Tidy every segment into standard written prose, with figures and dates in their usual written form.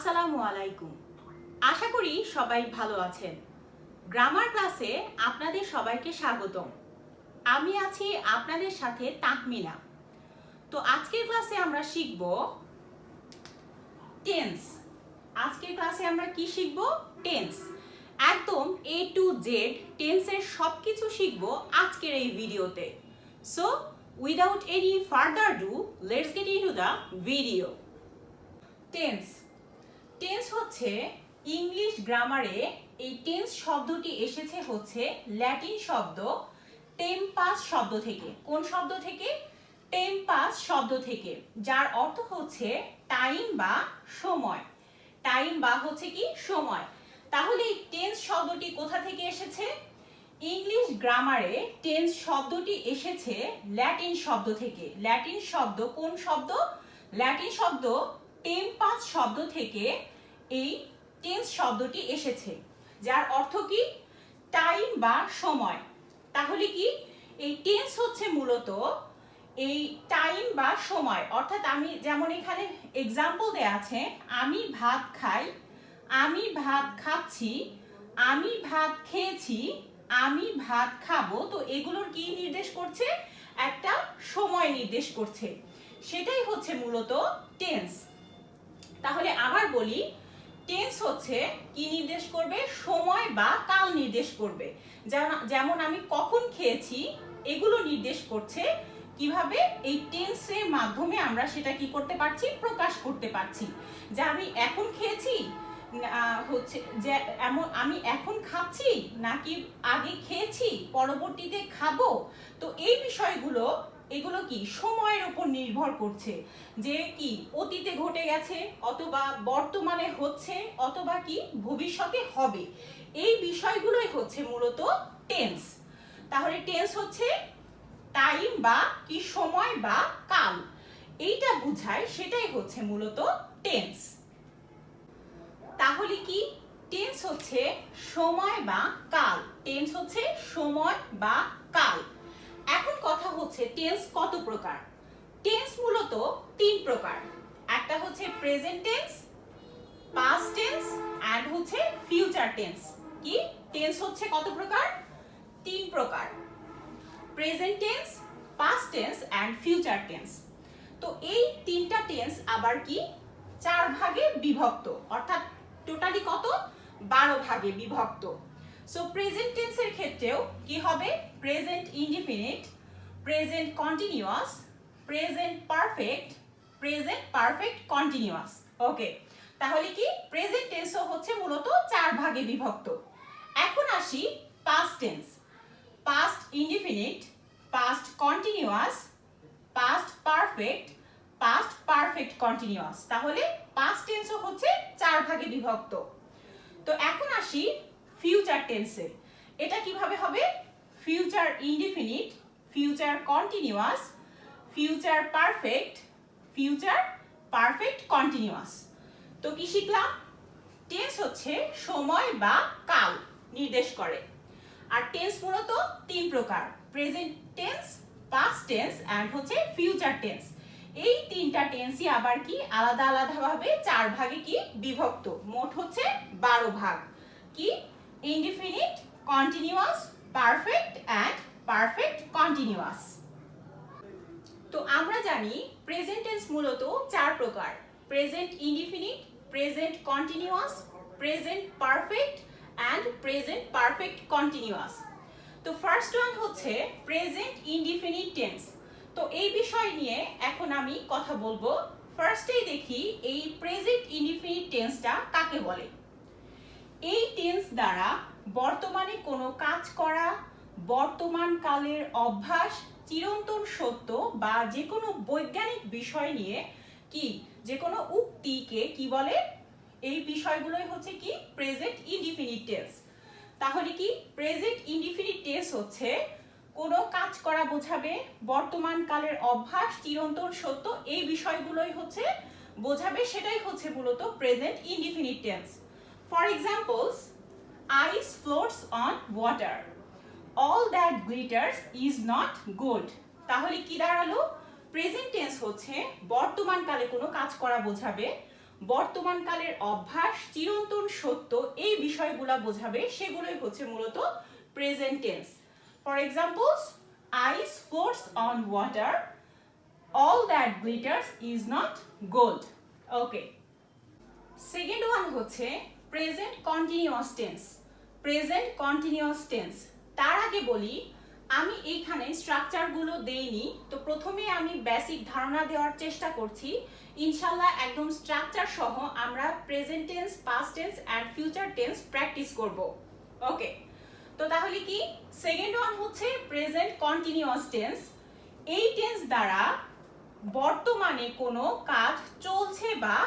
আসসালামু আলাইকুম। আশা করি সবাই ভালো আছেন। গ্রামার ক্লাসে আপনাদের সবাইকে স্বাগতম। আমি আছি আপনাদের সাথে তাহমিনা। তো আজকের ক্লাসে আমরা শিখব টেন্স। আজকের ক্লাসে আমরা কি শিখব? টেন্স। একদম A to Z টেন্সের সবকিছু শিখব আজকের এই ভিডিওতে। So without any further do, let's get into the video. Tense tense হচ্ছে ইংলিশ গ্রামারে এই টেন্স শব্দটি এসেছে হচ্ছে ল্যাটিন শব্দ টেম্পাস শব্দ থেকে। কোন শব্দ থেকে? টেম্পাস শব্দ থেকে, যার অর্থ হচ্ছে টাইম বা সময়। টাইম বা হচ্ছে কি সময়। তাহলে এই টেন্স শব্দটি কোথা থেকে এসেছে? ইংলিশ গ্রামারে টেন্স শব্দটি এসেছে ল্যাটিন শব্দ থেকে। ল্যাটিন শব্দ কোন শব্দ? ল্যাটিন শব্দ টেম্পাস শব্দ থেকে এই টেন্স শব্দটি এসেছে, যার অর্থ কি? টাইম বা সময়। তাহলে কি এই টেন্স হচ্ছে মূলত এই টাইম বা সময়। অর্থাৎ আমি যেমন এখানে এক্সাম্পল দেয়া আছে, আমি ভাত খাই, আমি ভাত খাচ্ছি, আমি ভাত খেয়েছি, আমি ভাত খাবো। তো এগুলোর কি নির্দেশ করছে? একটা সময় নির্দেশ করছে। সেটাই হচ্ছে মূলত টেন্স। তাহলে আবার বলি, টেন্স হচ্ছে কি নির্দেশ করবে? সময় বা কাল নির্দেশ করবে। যেমন আমি কখন খেয়েছি এগুলো নির্দেশ করছে। কিভাবে? এই টেন্সের মাধ্যমে আমরা সেটা কি করতে পারছি? প্রকাশ করতে পারছি। যে আমি এখন খেয়েছি, হচ্ছে যে এমন আমি এখন খাচ্ছি নাকি আগে খেয়েছি পরবর্তীতে খাবো। তো এই বিষয়গুলো এগুলো কি সময়ের উপর নির্ভর করছে, যে কি অতীতে ঘটে গেছে অথবা বর্তমানে হচ্ছে অথবা কি ভবিষ্যতে হবে। এই বিষয়গুলোই হচ্ছে মূলত টেন্স। তাহলে টেন্স হচ্ছে টাইম বা কি সময় বা কাল, এইটা বোঝায়, সেটাই হচ্ছে মূলত টেন্স। তাহলে কি টেন্স হচ্ছে সময় বা কাল। টেন্স হচ্ছে সময় বা কাল। এখন কথা হচ্ছে টেন্স কত প্রকার? টেন্স মূলত তিন প্রকার। একটা হচ্ছে present tense, past tense and হচ্ছে ফিউচার টেন্স। কি টেন্স হচ্ছে কত প্রকার? তিন প্রকার। Present tense, past tense and future tense. তো এই তিনটা টেন্স আবার কি চার ভাগে বিভক্ত, অর্থাৎ টোটালি কত? 12 ভাগে বিভক্ত। সো প্রেজেন্ট টেন্সের ক্ষেত্রেও কি হবে? Present indefinite, present continuous, present perfect, present perfect continuous. Okay, তাহলে কি প্রেজেন্ট টেন্সও হচ্ছে মূলত চার ভাগে বিভক্ত। এখন আসি past tense. Past indefinite, past continuous, past perfect, past perfect continuous. তাহলে পাস্ট টেন্সও হচ্ছে চার ভাগে বিভক্ত। তো এখন আসি ফিউচার টেন্সে। এটা কিভাবে হবে? Future indefinite, future continuous, future perfect, future perfect continuous. তো কি শিখলাম? টেন্স হচ্ছে সময় বা কাল নির্দেশ করে। আর টেন্স মূলত তিন প্রকার, present tense, past tense and হচ্ছে ফিউচার টেন্স। এই তিনটা টেন্সই আবার কি আলাদা আলাদা ভাবে চার ভাগে কি বিভক্ত। মোট হচ্ছে 12 ভাগ। কি indefinite, continuous, perfect and perfect continuous. তো আমরা জানি প্রেজেন্ট টেন্স মূলত চার প্রকার, present indefinite, present continuous, present perfect and present perfect continuous. তো ফার্স্ট ওয়ান হচ্ছে প্রেজেন্ট ইনডিফিনিট টেন্স। তো এই বিষয় নিয়ে এখন আমি কথা বলবো। ফার্স্টেই দেখি এই প্রেজেন্ট ইনডিফিনিট টেন্সটা কাকে বলে। এই টেন্স দ্বারা বর্তমানে কোনো কাজ করা, বর্তমান কালের অভ্যাস, চিরন্তন সত্য বা যে কোনো বৈজ্ঞানিক বিষয় নিয়ে কি যে কোনো উক্তিকে কি বলে? এই বিষয়গুলোই হচ্ছে কি প্রেজেন্ট ইনডিফিনিট টেন্স। তাহলে কি প্রেজেন্ট ইনডিফিনিট টেন্স হচ্ছে কোনো কাজ করা বোঝাবে, বর্তমান কালের অভ্যাস, চিরন্তন সত্য, এই বিষয়গুলোই হচ্ছে বোঝাবে, সেটাই হচ্ছে মূলত present indefinite tense. For examples, ice floats on water, all that glitters is not gold। তাহলে কি দাঁড়ালো? প্রেজেন্ট টেন্স হচ্ছে বর্তমান কালে কোনো কাজ করা বোঝাবে, বর্তমানকালের অভ্যাস, চিরন্তন সত্য, এই বিষয়গুলা বোঝাবে, সেগুলোই হচ্ছে মূলত present tense. For examples, ice floats on water, all that glitters is not gold. Okay, second one হচ্ছে present continuous tense. Present continuous tense, তার আগে বলি আমি এইখানে স্ট্রাকচারগুলো দেইনি, তো প্রথমে আমি বেসিক ধারণা দেওয়ার চেষ্টা করছি। ইনশাল্লাহ একদম স্ট্রাকচার সহ আমরা present tense, past tense and future tense practice করব। ওকে, তো তাহলে কি সেকেন্ড ওয়ান হচ্ছে প্রেজেন্ট কন্টিনিউয়াস টেন্স। এই টেন্স দ্বারা বর্তমানে কোনো কাজ চলছে বা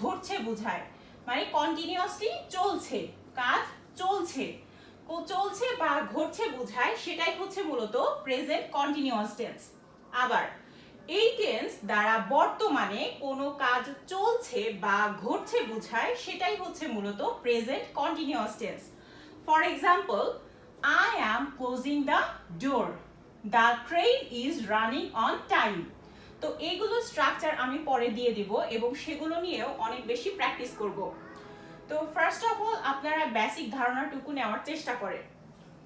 ঘটছে বোঝায়, মানে কন্টিনিউয়াসলি চলছে, কাজ চলছে, চলছে বা ঘটছে বোঝায়, সেটাই হচ্ছে মূলত প্রেজেন্ট কন্টিনিউয়াস টেন্স। আবার এই টেন্স দ্বারা বর্তমানে কোনো কাজ চলছে বা ঘটছে বোঝায়, সেটাই হচ্ছে মূলত present continuous tense. For example, I am closing the door, the train is running on time. তো এইগুলো স্ট্রাকচার আমি পরে দিয়ে দিব এবং সেগুলো নিয়েও অনেক বেশি প্র্যাকটিস করব। তো ফার্স্ট অফ অল আপনারা বেসিক ধারণাটুকু নেওয়ার চেষ্টা করেন।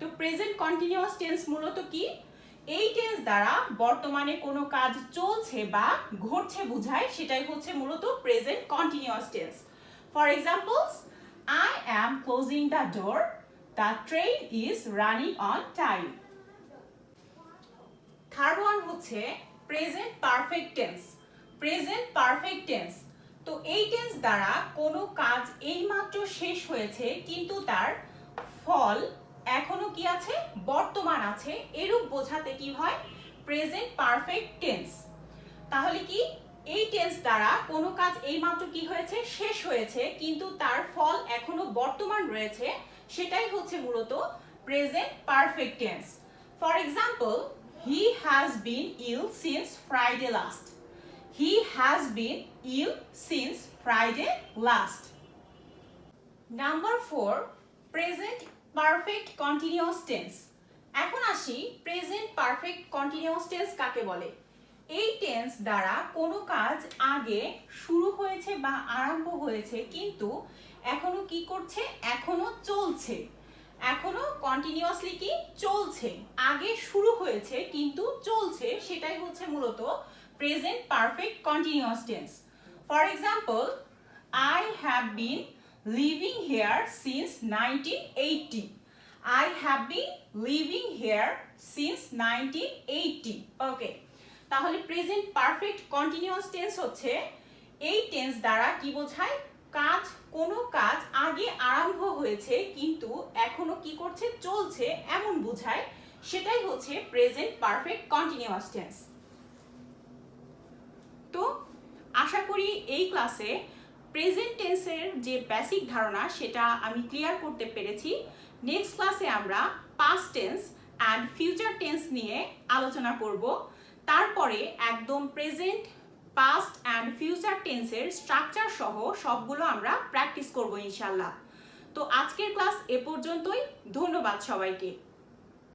তো প্রেজেন্ট কন্টিনিউয়াস টেন্স মূলত কি? এই টেন্স দ্বারা বর্তমানে কোনো কাজ চলছে বা ঘটছে বোঝায়, সেটাই হচ্ছে মূলত present continuous tense. For examples, I am closing the door, the train is running on time. Third one হচ্ছে present perfect tense. Present perfect tense, তো এই টেন্স দ্বারা কোনো কাজ এইমাত্র শেষ হয়েছে কিন্তু তার ফল এখনো কি আছে, বর্তমান আছে, এরূপ বোঝাতে কি হয়, প্রেজেন্ট পারফেক্ট টেন্স। তাহলে কি এই টেন্স দ্বারা কোনো কাজ এইমাত্র কি হয়েছে, শেষ হয়েছে, কিন্তু তার ফল এখনো বর্তমান রয়েছে, সেটাই হচ্ছে মূলত present perfect tense. For example, he has been ill since Friday last. He has been ill since Friday last. Number 4, present perfect continuous tense. এখন আসি প্রেজেন্ট পারফেক্ট কন্টিনিউয়াস টেন্স কাকে বলে। এই টেন্স দ্বারা কোনো কাজ আগে শুরু হয়েছে বা আরম্ভ হয়েছে, কিন্তু এখনো কি করছে, এখনো চলছে, এখনো কন্টিনিউয়াসলি কি চলছে, আগে শুরু হয়েছে কিন্তু চলছে, সেটাই হচ্ছে মূলত present perfect continuous tense. For example, I have been living here since 1980. I have been living here since 1980. ওকে, তাহলে প্রেজেন্ট পারফেক্ট কন্টিনিউয়াস টেন্স হচ্ছে এই টেন্স দ্বারা কি বোঝায়, কাজ, কোনো কাজ আগে আরম্ভ হয়েছে কিন্তু এখনো কি করছে, চলছে, এমন বোঝায়, সেটাই হচ্ছে প্রেজেন্ট পারফেক্ট কন্টিনিউয়াস টেন্স। তো আশা করি এই ক্লাসে প্রেজেন্ট টেন্সের যে বেসিক ধারণা সেটা আমি ক্লিয়ার করতে পেরেছি। নেক্সট ক্লাসে আমরা past tense and future tense নিয়ে আলোচনা করব। তারপরে একদম প্রেজেন্ট, পাস্ট অ্যান্ড ফিউচার টেন্সের স্ট্রাকচার সহ সবগুলো আমরা প্র্যাকটিস করব ইনশাল্লাহ। তো আজকের ক্লাস এ পর্যন্তই। ধন্যবাদ সবাইকে।